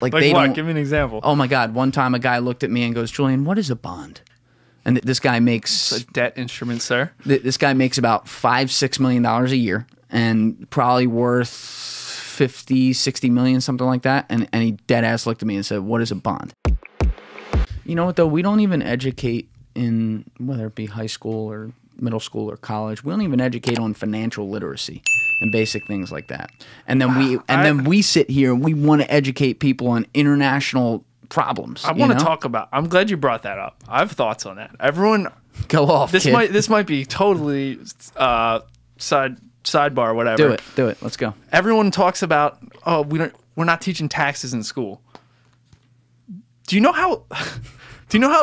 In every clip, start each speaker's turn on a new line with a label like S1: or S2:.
S1: Like
S2: Like
S1: they
S2: what?
S1: don't.
S2: Give me an example.
S1: Oh my God! One time, a guy looked at me and goes, "Julian, what is a bond?" And this guy makes
S2: It's a debt instrument, sir.
S1: this guy makes about $5-6 million a year, and probably worth 50, 60 million, something like that. And he dead ass looked at me and said, "What is a bond?" You know what though? We don't even educate in, whether it be high school or middle school or college, we don't even educate on financial literacy and basic things like that. And then we sit here and we want to educate people on international problems.
S2: I want to talk about. I'm glad you brought that up. I have thoughts on that. Everyone,
S1: go off.
S2: This
S1: kid.
S2: might be totally sidebar, whatever.
S1: Do it. Let's go.
S2: Everyone talks about, oh, we're not teaching taxes in school. Do you know how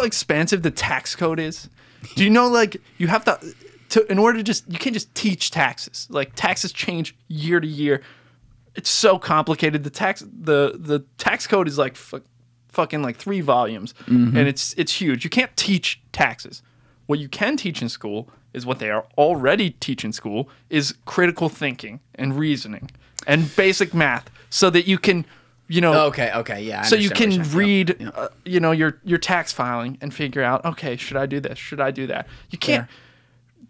S2: expansive the tax code is? Do you know, like, you have to in order to you can't just teach taxes. Like, taxes change year to year. It's so complicated. The tax code is like fucking like 3 volumes, and it's huge. You can't teach taxes. What you can teach in school is what they are already teach in school is critical thinking and reasoning and basic math, so that you can,
S1: Okay, yeah.
S2: So you can read, your tax filing and figure out, okay, should I do this? Should I do that? You can't.
S1: Fair.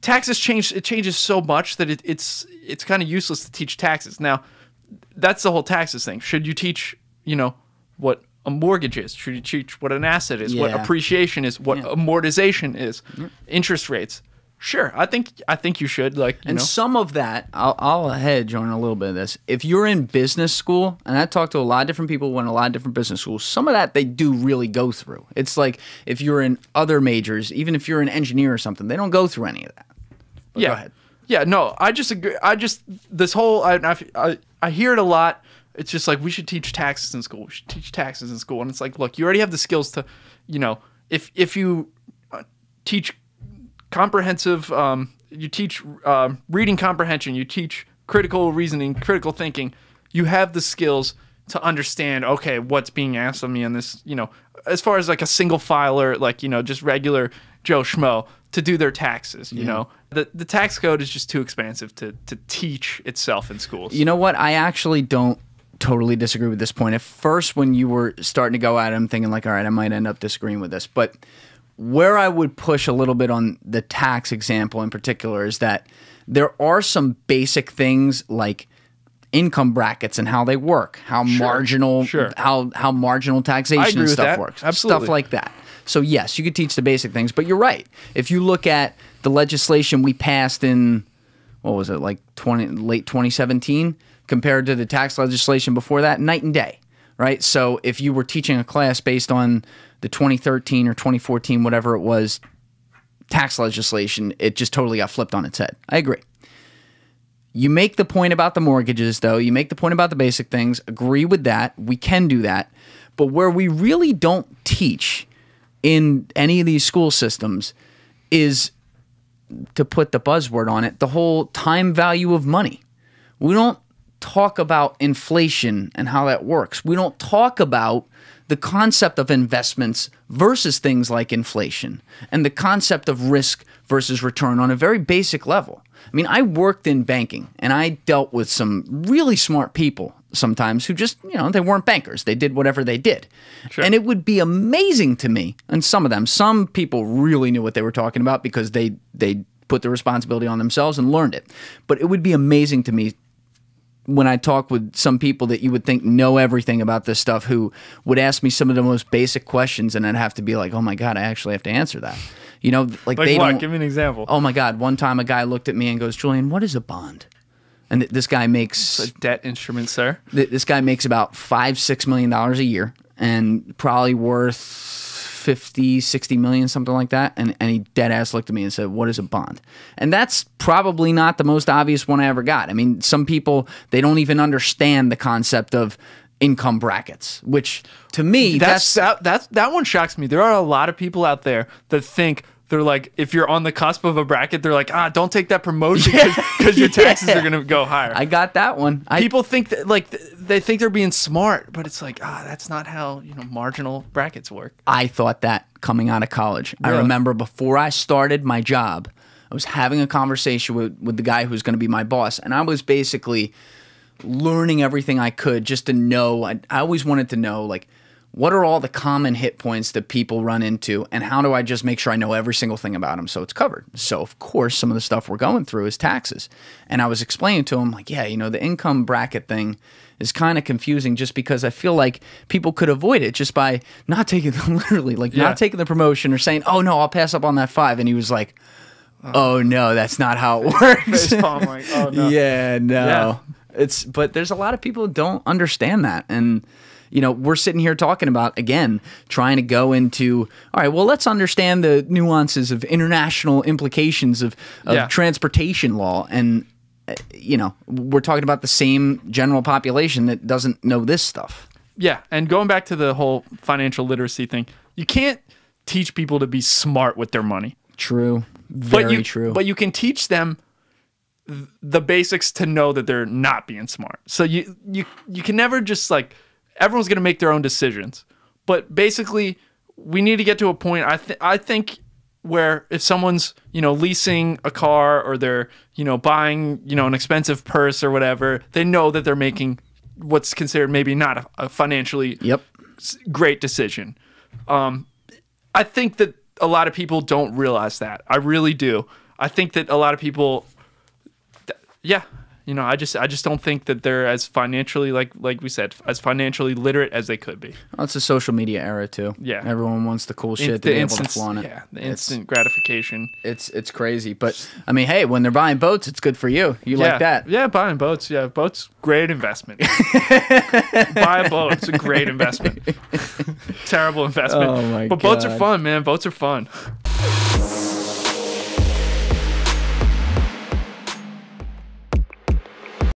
S2: Taxes change. It changes so much that it's kind of useless to teach taxes. Now, that's the whole taxes thing. Should you teach, what a mortgage is? Should you teach what an asset is? What appreciation is? What amortization is? Interest rates? Sure, I think you should.
S1: Some of that, I'll hedge on a little bit of this. If you're in business school, and I talked to a lot of different people who went to a lot of different business schools, some of that they do really go through. It's like if you're in other majors, even if you're an engineer or something, they don't go through any of that. But go ahead.
S2: Yeah, no, I just agree. This whole, I hear it a lot. It's just like, we should teach taxes in school. We should teach taxes in school. And it's like, look, you already have the skills to, if you teach comprehensive, you teach reading comprehension, you teach critical reasoning, critical thinking, you have the skills to understand, okay, what's being asked of me on this, as far as like a single filer, like, just regular Joe Schmo to do their taxes, you know. The tax code is just too expansive to teach itself in schools.
S1: You know what? I actually don't totally disagree with this point. At first, when you were starting to go at it, I'm thinking like, all right, I might end up disagreeing with this. But where I would push a little bit on the tax example in particular is that there are some basic things like income brackets and how they work, how marginal taxation and stuff works,
S2: Absolutely.
S1: stuff like that. So yes, you could teach the basic things, but you're right. If you look at the legislation we passed in, what was it, like late 2017, compared to the tax legislation before that, night and day, right? So if you were teaching a class based on the 2013 or 2014, whatever it was, tax legislation, it just totally got flipped on its head. I agree. You make the point about the mortgages, though. You make the point about the basic things. Agree with that. We can do that. But where we really don't teach in any of these school systems is, to put the buzzword on it, the whole time value of money. We don't talk about inflation and how that works. We don't talk about the concept of investments versus things like inflation and the concept of risk versus return on a very basic level. I mean, I worked in banking and I dealt with some really smart people sometimes who just, they weren't bankers. They did whatever they did.
S2: Sure.
S1: And it would be amazing to me, and some people really knew what they were talking about because they put the responsibility on themselves and learned it. But it would be amazing to me when I talk with some people that you would think know everything about this stuff, who would ask me some of the most basic questions, and I'd have to be like, oh my God, I actually have to answer that. Like they
S2: what?
S1: don't.
S2: Give me an example.
S1: Oh my God. One time a guy looked at me and goes, Julian, what is a bond? And this guy makes...
S2: It's a debt instrument, sir.
S1: This guy makes about $5-6 million a year, and probably worth 50, 60 million, something like that. And he dead ass looked at me and said, what is a bond? And that's probably not the most obvious one I ever got. I mean, some people, they don't even understand the concept of income brackets, which to me,
S2: that one shocks me. There are a lot of people out there that think, they're like, if you're on the cusp of a bracket, they're like, don't take that promotion because your taxes are going to go higher.
S1: I got that one.
S2: People think that, like, they think they're being smart, but it's like, that's not how, marginal brackets work.
S1: I thought that coming out of college. Really? I remember before I started my job, I was having a conversation with the guy who's going to be my boss, and I was basically learning everything I could just to know. I always wanted to know, like, what are all the common hit points that people run into, and how do I just make sure I know every single thing about them so it's covered? So, of course, some of the stuff we're going through is taxes. And I was explaining to him, like, yeah, you know, the income bracket thing is kind of confusing just because I feel like people could avoid it just by not taking literally, like, not taking the promotion or saying, oh, no, I'll pass up on that 5. And he was like, oh, no, that's not how it works.
S2: Facepalm, like, oh, no.
S1: Yeah, no.
S2: Yeah.
S1: But there's a lot of people who don't understand that. And you know, we're sitting here talking about, again, trying to go into, all right, well, let's understand the nuances of international implications of transportation law. And, you know, we're talking about the same general population that doesn't know this stuff.
S2: Yeah. And going back to the whole financial literacy thing, you can't teach people to be smart with their money.
S1: True. Very true.
S2: But you can teach them the basics to know that they're not being smart. So you can never just like, everyone's going to make their own decisions. But basically, we need to get to a point, I think, where if someone's, you know, leasing a car or they're, you know, buying, you know, an expensive purse or whatever, they know that they're making what's considered maybe not a financially great decision. I think that a lot of people don't realize that. I really do. I think that a lot of people, you know, I just don't think that they're as financially, like we said, as financially literate as they could be.
S1: Well, it's a social media era too.
S2: Yeah,
S1: everyone wants the cool shit to be able to flaunt it.
S2: Yeah, the instant gratification.
S1: It's crazy, but I mean, hey, when they're buying boats, it's good for you. You like that?
S2: Yeah, buying boats. Yeah, boats, great investment. Buy a boat. It's a great investment. Terrible investment.
S1: Oh my
S2: God. But boats are fun, man. Boats are fun.